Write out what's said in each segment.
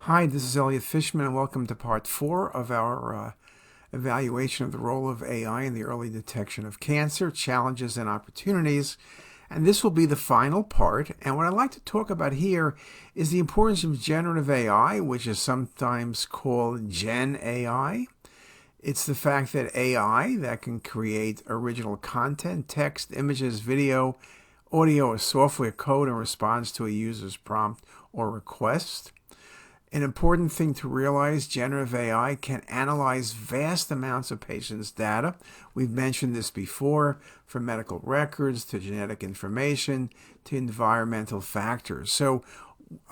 Hi, this is Elliot Fishman, and welcome to part 4 of our evaluation of the role of AI in the early detection of cancer, challenges and opportunities. And this will be the final part. And what I'd like to talk about here is the importance of generative AI, which is sometimes called Gen AI. It's the fact that AI that can create original content, text, images, video, audio, or software code in response to a user's prompt or request. An important thing to realize, generative AI can analyze vast amounts of patients' data. We've mentioned this before, from medical records to genetic information to environmental factors. So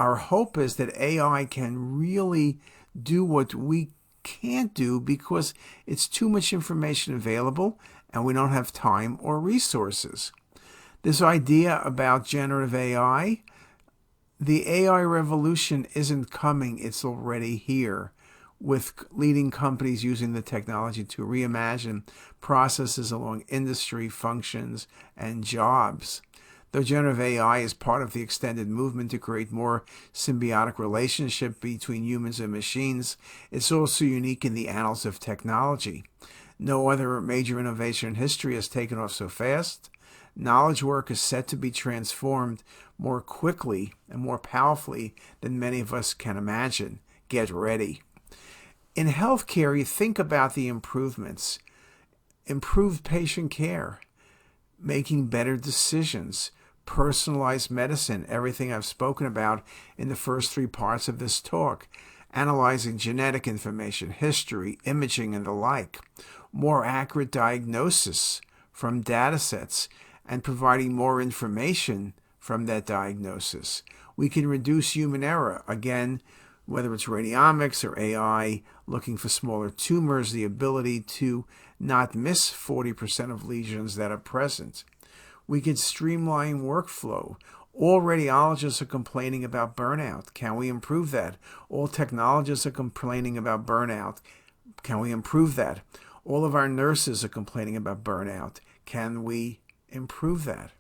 our hope is that AI can really do what we can't do because it's too much information available and we don't have time or resources. This idea about generative AI, the AI revolution isn't coming, it's already here, with leading companies using the technology to reimagine processes along industry functions and jobs. Though generative AI is part of the extended movement to create more symbiotic relationship between humans and machines, it's also unique in the annals of technology. No other major innovation in history has taken off so fast. Knowledge work is set to be transformed more quickly and more powerfully than many of us can imagine. Get ready. In healthcare, you think about the improvements. Improved patient care, making better decisions, personalized medicine, everything I've spoken about in the first 3 parts of this talk, analyzing genetic information, history, imaging, and the like, more accurate diagnosis from data sets, and providing more information from that diagnosis. We can reduce human error, again, whether it's radiomics or AI, looking for smaller tumors, the ability to not miss 40% of lesions that are present. We can streamline workflow. All radiologists are complaining about burnout. Can we improve that? All technologists are complaining about burnout. Can we improve that? All of our nurses are complaining about burnout. Can we improve that?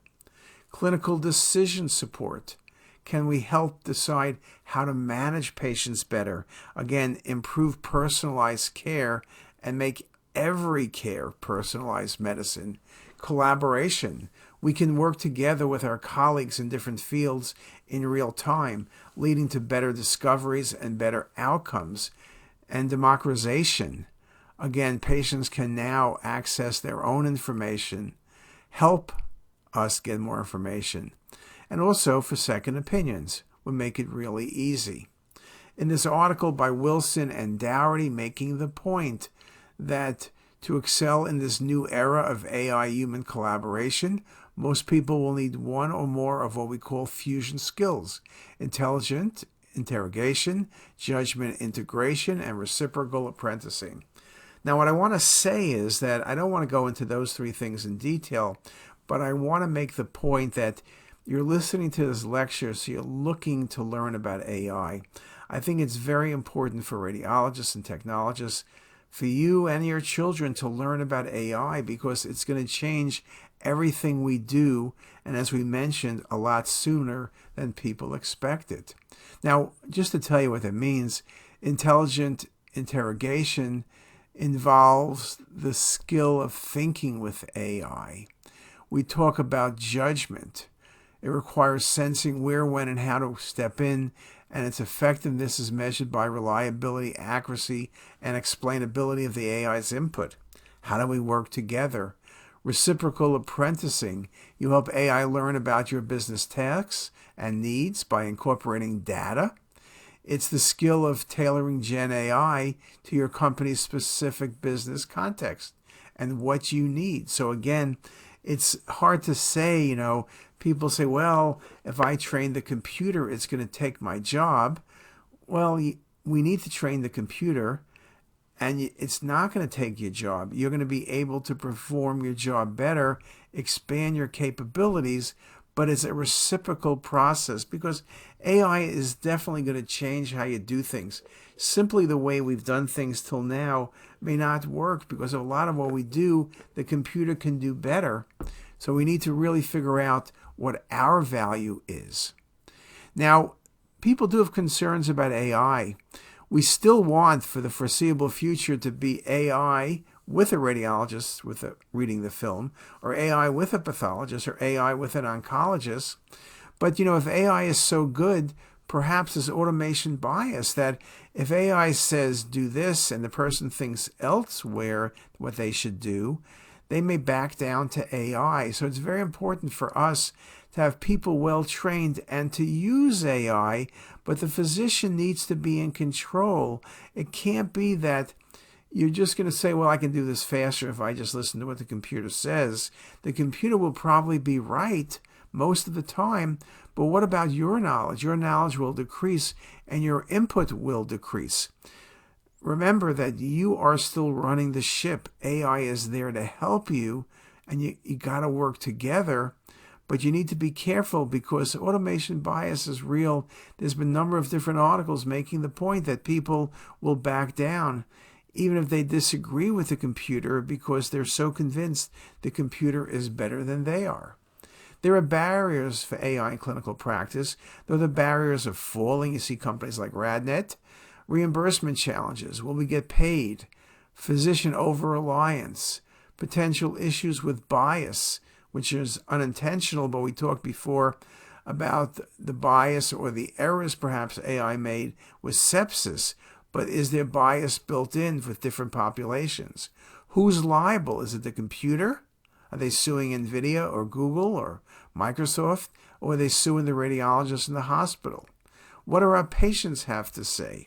Clinical decision support. Can we help decide how to manage patients better? Again, improve personalized care and make every care personalized medicine. Collaboration. We can work together with our colleagues in different fields in real time, leading to better discoveries and better outcomes. And democratization. Again, patients can now access their own information, help us get more information, and also for second opinions will make it really easy. In this article by Wilson and Dougherty, making the point that to excel in this new era of AI-human collaboration, most people will need one or more of what we call fusion skills: intelligent interrogation, judgment integration, and reciprocal apprenticing. Now, what I want to say is that I don't want to go into those 3 things in detail, but I want to make the point that you're listening to this lecture, so you're looking to learn about AI. I think it's very important for radiologists and technologists, for you and your children to learn about AI because it's going to change everything we do, and as we mentioned, a lot sooner than people expected. Now, just to tell you what that means, intelligent interrogation involves the skill of thinking with AI. We talk about judgment. It requires sensing where, when, and how to step in, and its effectiveness is measured by reliability, accuracy, and explainability of the AI's input. How do we work together? Reciprocal apprenticing. You help AI learn about your business tasks and needs by incorporating data. It's the skill of tailoring Gen AI to your company's specific business context and what you need. So again, it's hard to say, people say, well, if I train the computer, it's going to take my job. Well, we need to train the computer, and it's not going to take your job. You're going to be able to perform your job better, expand your capabilities, but it's a reciprocal process because AI is definitely going to change how you do things. Simply the way we've done things till now may not work because a lot of what we do, the computer can do better. So we need to really figure out what our value is. Now, people do have concerns about AI. We still want for the foreseeable future to be AI with a radiologist reading the film, or AI with a pathologist, or AI with an oncologist. But, if AI is so good, perhaps there's automation bias that if AI says do this and the person thinks elsewhere what they should do, they may back down to AI. So it's very important for us to have people well trained and to use AI, but the physician needs to be in control. It can't be that you're just going to say, well, I can do this faster if I just listen to what the computer says. The computer will probably be right most of the time, but what about your knowledge? Your knowledge will decrease and your input will decrease. Remember that you are still running the ship. AI is there to help you, and you got to work together. But you need to be careful because automation bias is real. There's been a number of different articles making the point that people will back down even if they disagree with the computer because they're so convinced the computer is better than they are. There are barriers for AI in clinical practice, though the barriers are falling. You see companies like RadNet, reimbursement challenges, will we get paid, physician over-reliance, potential issues with bias, which is unintentional, but we talked before about the bias or the errors perhaps AI made with sepsis, but is there bias built in with different populations? Who's liable? Is it the computer? Are they suing NVIDIA or Google or Microsoft? Or are they suing the radiologist in the hospital? What do our patients have to say?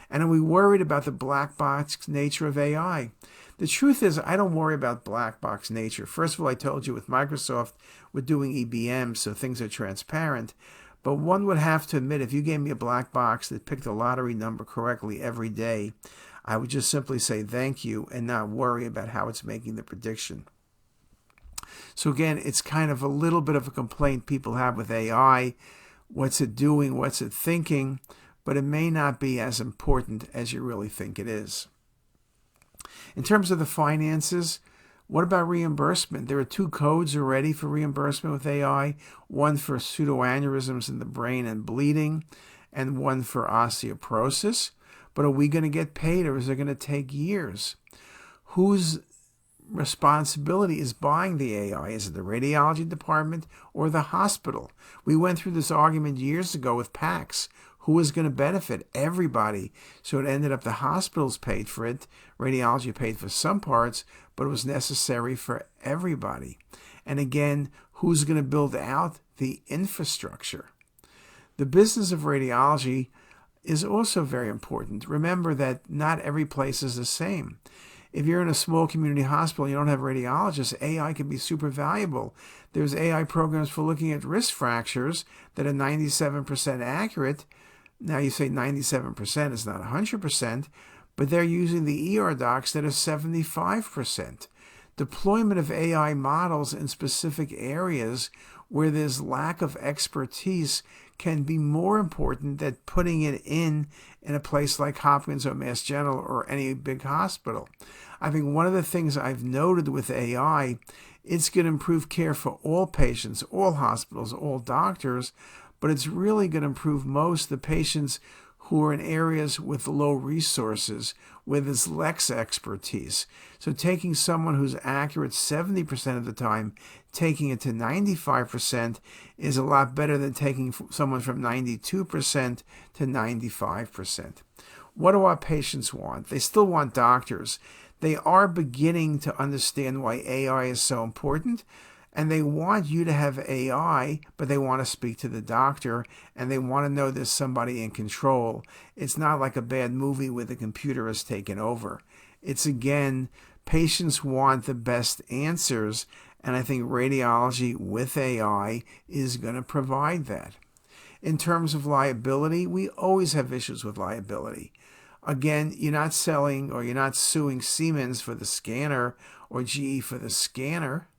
And are we worried about the black box nature of AI? The truth is, I don't worry about black box nature. First of all, I told you with Microsoft, we're doing EBM, so things are transparent. But one would have to admit, if you gave me a black box that picked a lottery number correctly every day, I would just simply say thank you and not worry about how it's making the prediction. So again, it's kind of a little bit of a complaint people have with AI. What's it doing? What's it thinking? But it may not be as important as you really think it is. In terms of the finances, what about reimbursement? There are 2 codes already for reimbursement with AI, one for pseudoaneurysms in the brain and bleeding, and one for osteoporosis. But are we going to get paid, or is it going to take years? Whose responsibility is buying the AI? Is it the radiology department or the hospital? We went through this argument years ago with PACS. Who was going to benefit? Everybody. So it ended up the hospitals paid for it. Radiology paid for some parts, but it was necessary for everybody. And again, who's going to build out the infrastructure? The business of radiology is also very important. Remember that not every place is the same. If you're in a small community hospital and you don't have radiologists, AI can be super valuable. There's AI programs for looking at wrist fractures that are 97% accurate. Now you say 97% is not 100%, but they're using the ER docs that are 75%. Deployment of AI models in specific areas where there's lack of expertise can be more important than putting it in a place like Hopkins or Mass General or any big hospital. I think one of the things I've noted with AI, it's going to improve care for all patients, all hospitals, all doctors, but it's really going to improve most the patients who are in areas with low resources, where there's less expertise. So taking someone who's accurate 70% of the time, taking it to 95% is a lot better than taking someone from 92% to 95%. What do our patients want? They still want doctors. They are beginning to understand why AI is so important. And they want you to have AI, but they want to speak to the doctor, and they want to know there's somebody in control. It's not like a bad movie where the computer has taken over. It's, again, patients want the best answers, and I think radiology with AI is going to provide that. In terms of liability, we always have issues with liability. Again, you're not selling or you're not suing Siemens for the scanner or GE for the scanner.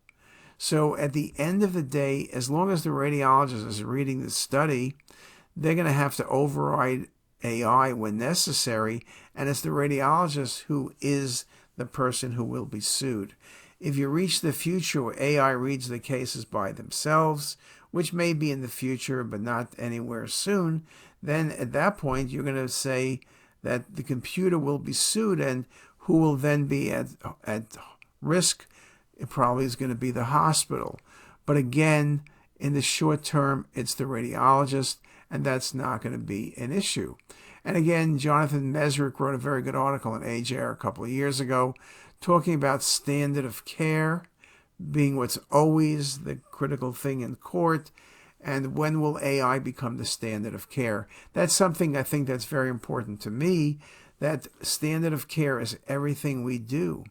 So at the end of the day, as long as the radiologist is reading the study, they're going to have to override AI when necessary, and it's the radiologist who is the person who will be sued. If you reach the future where AI reads the cases by themselves, which may be in the future but not anywhere soon, then at that point you're going to say that the computer will be sued, and who will then be at risk? It probably is going to be the hospital. But again, in the short term, it's the radiologist, and that's not going to be an issue. And again, Jonathan Mesrick wrote a very good article in Age Air a couple of years ago talking about standard of care being what's always the critical thing in court, and when will AI become the standard of care. That's something I think that's very important to me, that standard of care is everything we do.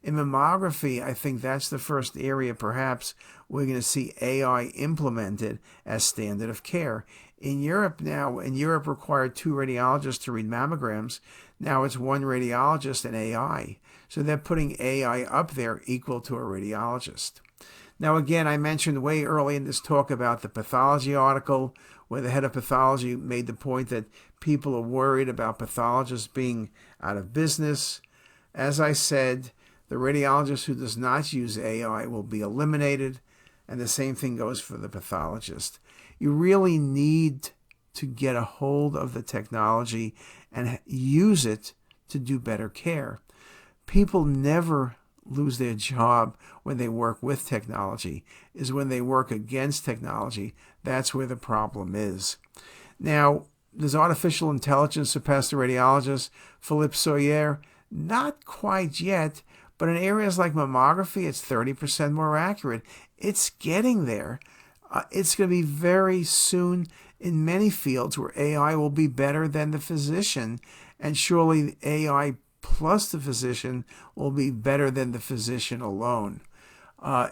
In mammography, I think that's the first area perhaps we're going to see AI implemented as standard of care. In Europe required 2 radiologists to read mammograms. Now it's 1 radiologist and AI. So they're putting AI up there equal to a radiologist. Now again, I mentioned way early in this talk about the pathology article where the head of pathology made the point that people are worried about pathologists being out of business. As I said, the radiologist who does not use AI will be eliminated, and the same thing goes for the pathologist. You really need to get a hold of the technology and use it to do better care. People never lose their job when they work with technology. Is when they work against technology. That's where the problem is. Now, does artificial intelligence surpass the radiologist? Philippe Sawyer, not quite yet, but in areas like mammography, it's 30% more accurate. It's getting there. It's going to be very soon in many fields where AI will be better than the physician, and surely AI plus the physician will be better than the physician alone.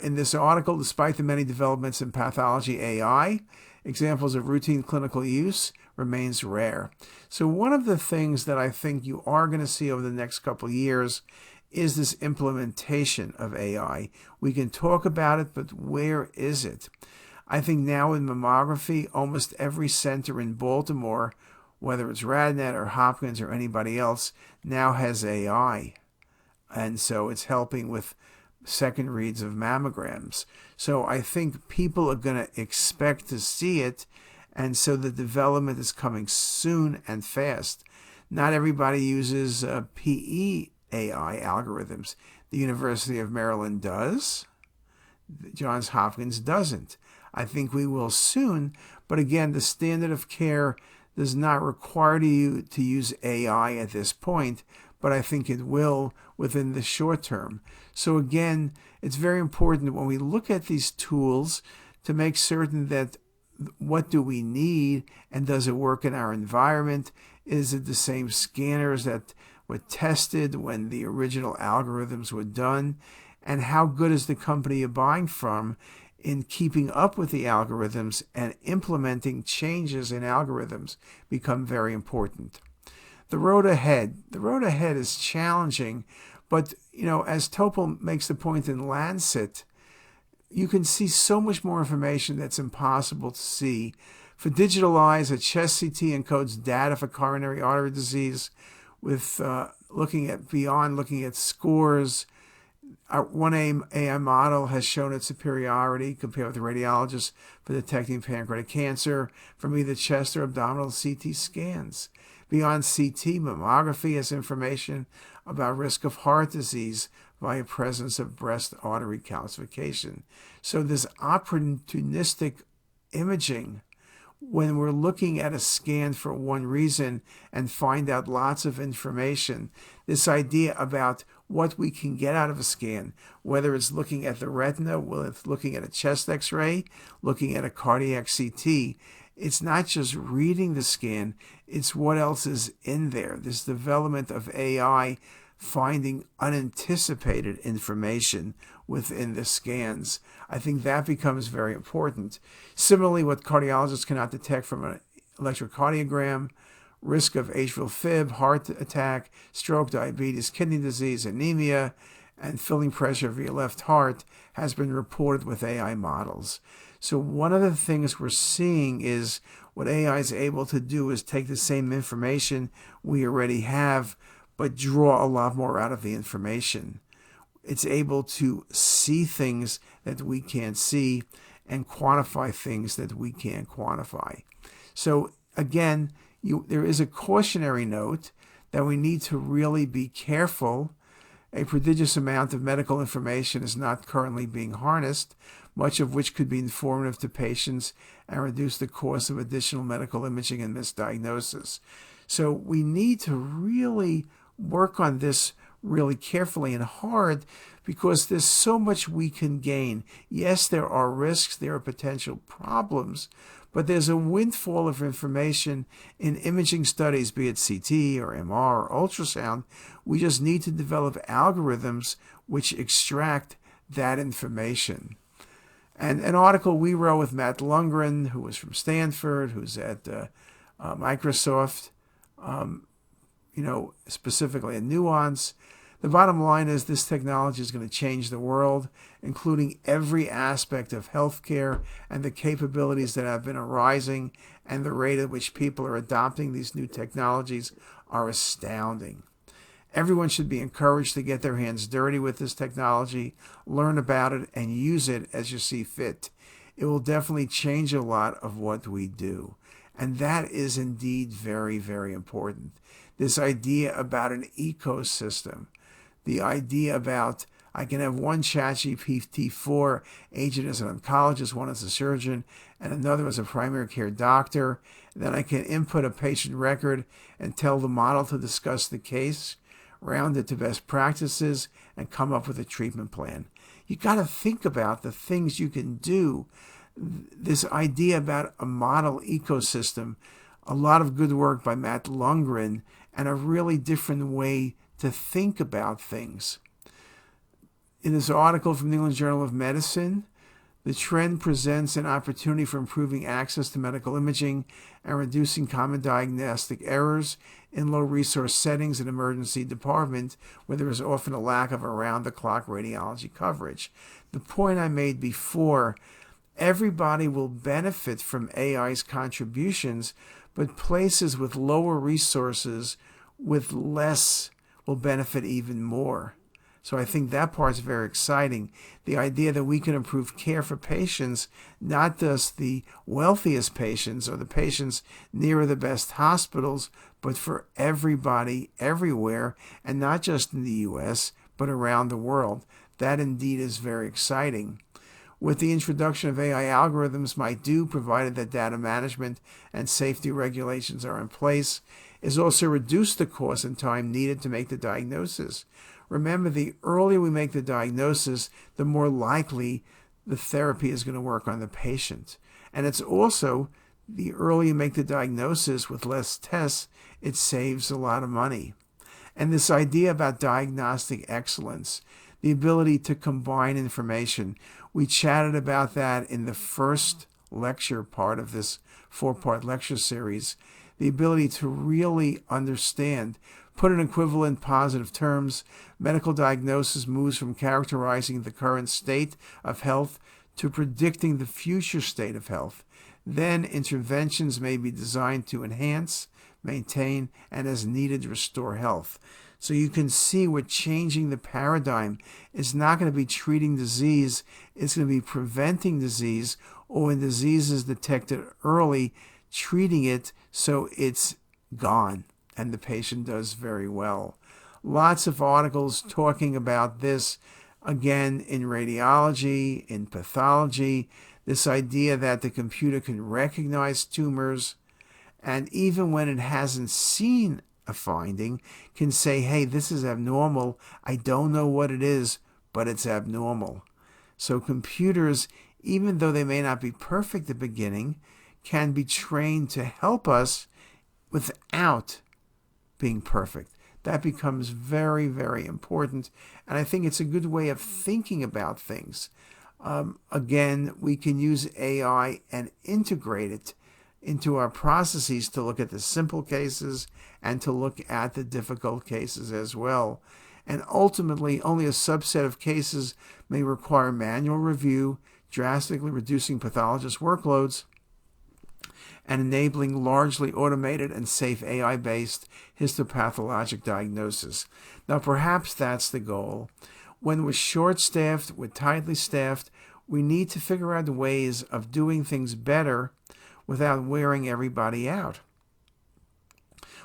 In this article, despite the many developments in pathology AI, examples of routine clinical use remains rare. So one of the things that I think you are going to see over the next couple of years is this implementation of AI. We can talk about it, but where is it? I think now in mammography, almost every center in Baltimore, whether it's RadNet or Hopkins or anybody else, now has AI. And so it's helping with second reads of mammograms. So I think people are going to expect to see it, and so the development is coming soon and fast. Not everybody uses PE AI algorithms. The University of Maryland does. Johns Hopkins doesn't. I think we will soon, but again, the standard of care does not require you to use AI at this point, but I think it will within the short term. So again, it's very important when we look at these tools to make certain that what do we need and does it work in our environment? Is it the same scanners that were tested when the original algorithms were done? And how good is the company you're buying from in keeping up with the algorithms and implementing changes in algorithms become very important. The road ahead is challenging, but as Topol makes the point in Lancet, you can see so much more information that's impossible to see. For digital eyes, a chest CT encodes data for coronary artery disease with looking at scores. Our 1AI model has shown its superiority compared with the radiologists for detecting pancreatic cancer from either chest or abdominal CT scans. Beyond CT, mammography has information about risk of heart disease via presence of breast artery calcification. So this opportunistic imaging, when we're looking at a scan for one reason and find out lots of information, this idea about what we can get out of a scan, whether it's looking at the retina, whether it's looking at a chest x-ray, looking at a cardiac CT, it's not just reading the scan, it's what else is in there. This development of AI finding unanticipated information within the scans. I think that becomes very important. Similarly, what cardiologists cannot detect from an electrocardiogram, risk of atrial fib, heart attack, stroke, diabetes, kidney disease, anemia, and filling pressure of your left heart has been reported with AI models. So one of the things we're seeing is what AI is able to do is take the same information we already have, but draw a lot more out of the information. It's able to see things that we can't see and quantify things that we can't quantify. So again, there is a cautionary note that we need to really be careful. A prodigious amount of medical information is not currently being harnessed, much of which could be informative to patients and reduce the cost of additional medical imaging and misdiagnosis. So we need to really work on this really carefully and hard, because there's so much we can gain. Yes, there are risks, there are potential problems, but there's a windfall of information in imaging studies, be it CT or MR or ultrasound. We just need to develop algorithms which extract that information. And an article we wrote with Matt Lundgren, who was from Stanford, who's at Microsoft, specifically at Nuance. The bottom line is this technology is going to change the world, including every aspect of healthcare, and the capabilities that have been arising and the rate at which people are adopting these new technologies are astounding. Everyone should be encouraged to get their hands dirty with this technology, learn about it, and use it as you see fit. It will definitely change a lot of what we do. And that is indeed very, very important. This idea about an ecosystem, the idea about I can have one ChatGPT-4 agent as an oncologist, one as a surgeon, and another as a primary care doctor. And then I can input a patient record and tell the model to discuss the case, round it to best practices, and come up with a treatment plan. You got to think about the things you can do. This idea about a model ecosystem, a lot of good work by Matt Lundgren, and a really different way to think about things. In this article from the New England Journal of Medicine, the trend presents an opportunity for improving access to medical imaging and reducing common diagnostic errors in low-resource settings in emergency department, where there is often a lack of around-the-clock radiology coverage. The point I made before, everybody will benefit from AI's contributions, but places with lower resources, with less, will benefit even more. So I think that part's very exciting. The idea that we can improve care for patients, not just the wealthiest patients or the patients near the best hospitals, but for everybody, everywhere, and not just in the U.S., but around the world. That indeed is very exciting. What the introduction of AI algorithms might do, provided that data management and safety regulations are in place, is also reduce the cost and time needed to make the diagnosis. Remember, the earlier we make the diagnosis, the more likely the therapy is going to work on the patient. And it's also, the earlier you make the diagnosis with less tests, it saves a lot of money. And this idea about diagnostic excellence, the ability to combine information, we chatted about that in the first lecture part of this 4-part lecture series. The ability to really understand, put in equivalent positive terms, medical diagnosis moves from characterizing the current state of health to predicting the future state of health. Then interventions may be designed to enhance, maintain, and as needed restore health. So you can see we're changing the paradigm. It's not going to be treating disease, it's going to be preventing disease, or when disease is detected early, treating it so it's gone and the patient does very well. Lots of articles talking about this, again, in radiology, in pathology, this idea that the computer can recognize tumors, and even when it hasn't seen a finding, can say, hey, this is abnormal. I don't know what it is, but it's abnormal. So computers, even though they may not be perfect at the beginning, can be trained to help us without being perfect. That becomes very, very important. And I think it's a good way of thinking about things. Again, we can use AI and integrate it into our processes to look at the simple cases and to look at the difficult cases as well. And ultimately, only a subset of cases may require manual review, drastically reducing pathologist workloads and enabling largely automated and safe AI-based histopathologic diagnosis. Now, perhaps that's the goal. When we're short-staffed, we're tightly staffed, we need to figure out ways of doing things better without wearing everybody out.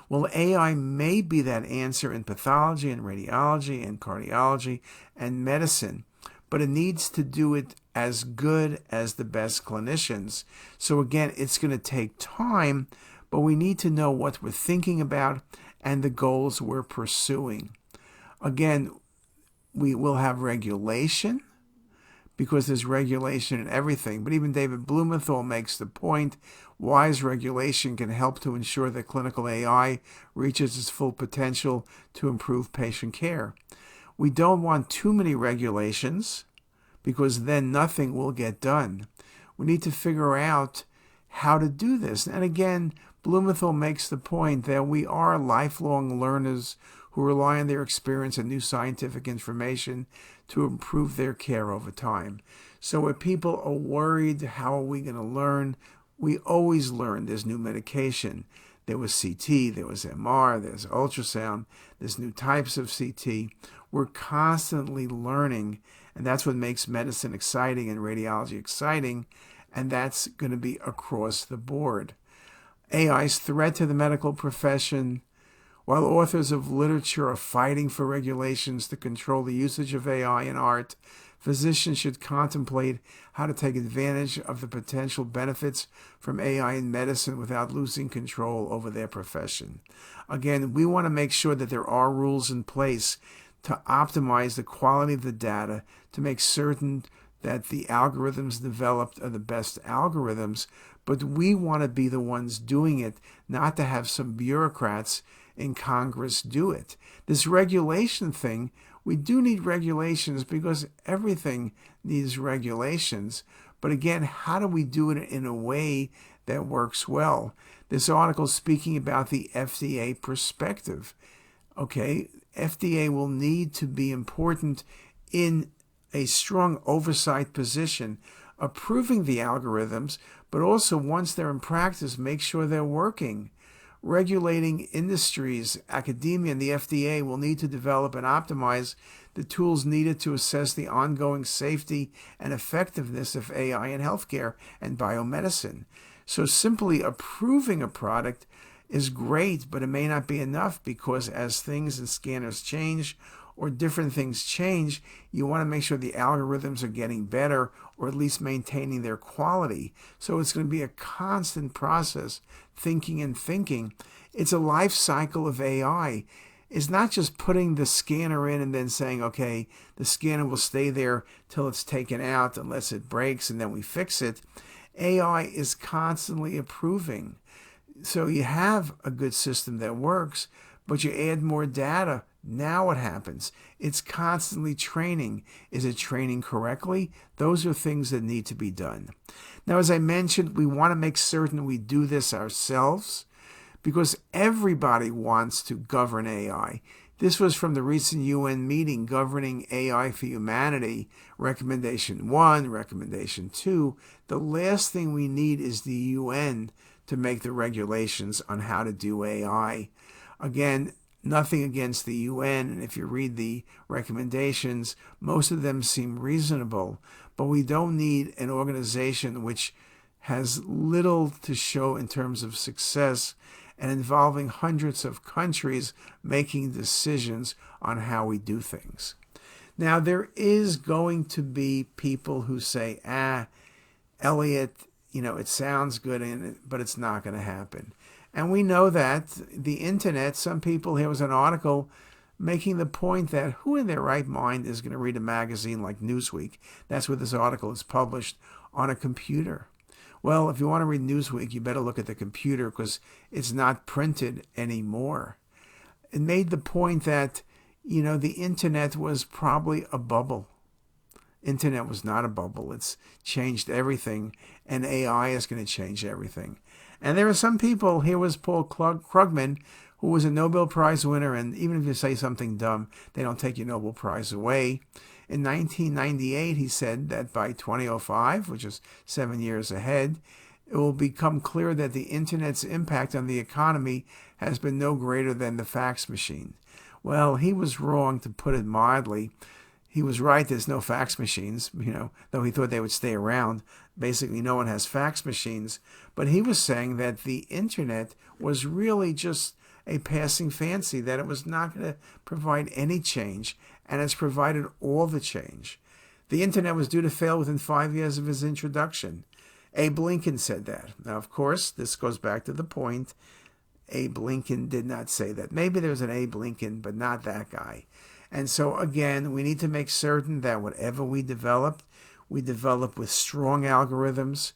Well, AI may be that answer in pathology and radiology and cardiology and medicine, but it needs to do it as good as the best clinicians. So again, it's going to take time, but we need to know what we're thinking about and the goals we're pursuing. Again, we will have regulation because there's regulation in everything. But even David Blumenthal makes the point, wise regulation can help to ensure that clinical AI reaches its full potential to improve patient care. We don't want too many regulations because then nothing will get done. We need to figure out how to do this. And again, Blumenthal makes the point that we are lifelong learners who rely on their experience and new scientific information to improve their care over time. So if people are worried, how are we going to learn? We always learn. There's new medication. There was CT, there was MR, there's ultrasound, there's new types of CT. We're constantly learning, and that's what makes medicine exciting and radiology exciting, and that's going to be across the board. AI's threat to the medical profession. While authors of literature are fighting for regulations to control the usage of AI in art, physicians should contemplate how to take advantage of the potential benefits from AI in medicine without losing control over their profession. Again, we want to make sure that there are rules in place to optimize the quality of the data, to make certain that the algorithms developed are the best algorithms, but we want to be the ones doing it, not to have some bureaucrats in Congress do it. This regulation thing, we do need regulations because everything needs regulations. But again, how do we do it in a way that works well? This article is speaking about the FDA perspective. Okay, FDA will need to be important in a strong oversight position, approving the algorithms, but also once they're in practice, make sure they're working. Regulating industries, academia, and the FDA will need to develop and optimize the tools needed to assess the ongoing safety and effectiveness of AI in healthcare and biomedicine. So simply approving a product is great, but it may not be enough because as things and scanners change or different things change, you want to make sure the algorithms are getting better or at least maintaining their quality. So it's going to be a constant process, thinking and thinking. It's a life cycle of AI. It's not just putting the scanner in and then saying, okay, the scanner will stay there till it's taken out unless it breaks and then we fix it. AI is constantly improving. So you have a good system that works, but you add more data. Now what happens? It's constantly training. Is it training correctly? Those are things that need to be done. Now, as I mentioned, we want to make certain we do this ourselves because everybody wants to govern AI. This was from the recent UN meeting, Governing AI for Humanity, Recommendation 1, Recommendation 2. The last thing we need is the UN to make the regulations on how to do AI. Again, nothing against the UN, and if you read the recommendations, most of them seem reasonable, but we don't need an organization which has little to show in terms of success and involving hundreds of countries making decisions on how we do things. Now, there is going to be people who say, Elliot, it sounds good, but it's not going to happen. And we know that the internet, some people, here was an article making the point that who in their right mind is going to read a magazine like Newsweek? That's where this article is published, on a computer. Well, if you want to read Newsweek, you better look at the computer because it's not printed anymore. It made the point that, the internet was probably a bubble. Internet was not a bubble. It's changed everything, and AI is going to change everything. And there are some people, here was Paul Krugman, who was a Nobel Prize winner, and even if you say something dumb, they don't take your Nobel Prize away. In 1998, he said that by 2005, which is 7 years ahead, it will become clear that the Internet's impact on the economy has been no greater than the fax machine. Well, he was wrong, to put it mildly. he was right, there's no fax machines, though he thought they would stay around. Basically, no one has fax machines. But he was saying that the internet was really just a passing fancy, that it was not going to provide any change, and it's provided all the change. The internet was due to fail within 5 years of its introduction. Abe Lincoln said that. Now, of course, this goes back to the point. Abe Lincoln did not say that. Maybe there was an Abe Lincoln, but not that guy. And so, again, we need to make certain that whatever we develop with strong algorithms.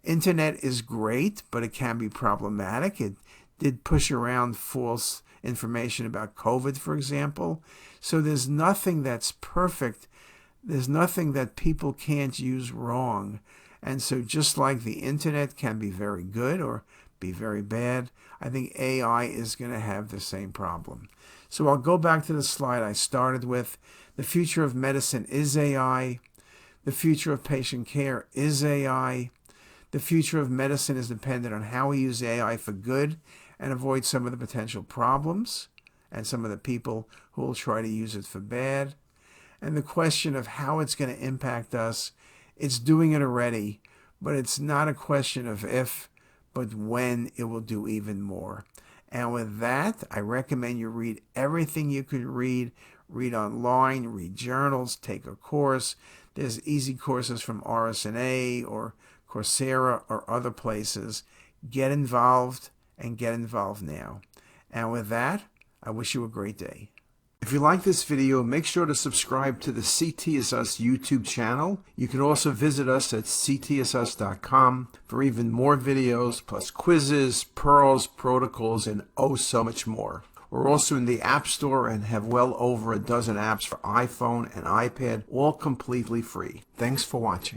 Internet is great, but it can be problematic. It did push around false information about COVID, for example. So there's nothing that's perfect. There's nothing that people can't use wrong. And so just like the internet can be very good or be very bad, I think AI is going to have the same problem. So I'll go back to the slide I started with. The future of medicine is AI. The future of patient care is AI. The future of medicine is dependent on how we use AI for good and avoid some of the potential problems and some of the people who will try to use it for bad. And the question of how it's going to impact us, it's doing it already, but it's not a question of if, but when it will do even more. And with that, I recommend you read everything you could read. Read online, read journals, take a course. There's easy courses from RSNA or Coursera or other places. Get involved and get involved now. And with that, I wish you a great day. If you like this video, make sure to subscribe to the CTisus YouTube channel. You can also visit us at ctisus.com for even more videos, plus quizzes, pearls, protocols, and oh so much more. We're also in the App Store and have well over a dozen apps for iPhone and iPad, all completely free. Thanks for watching.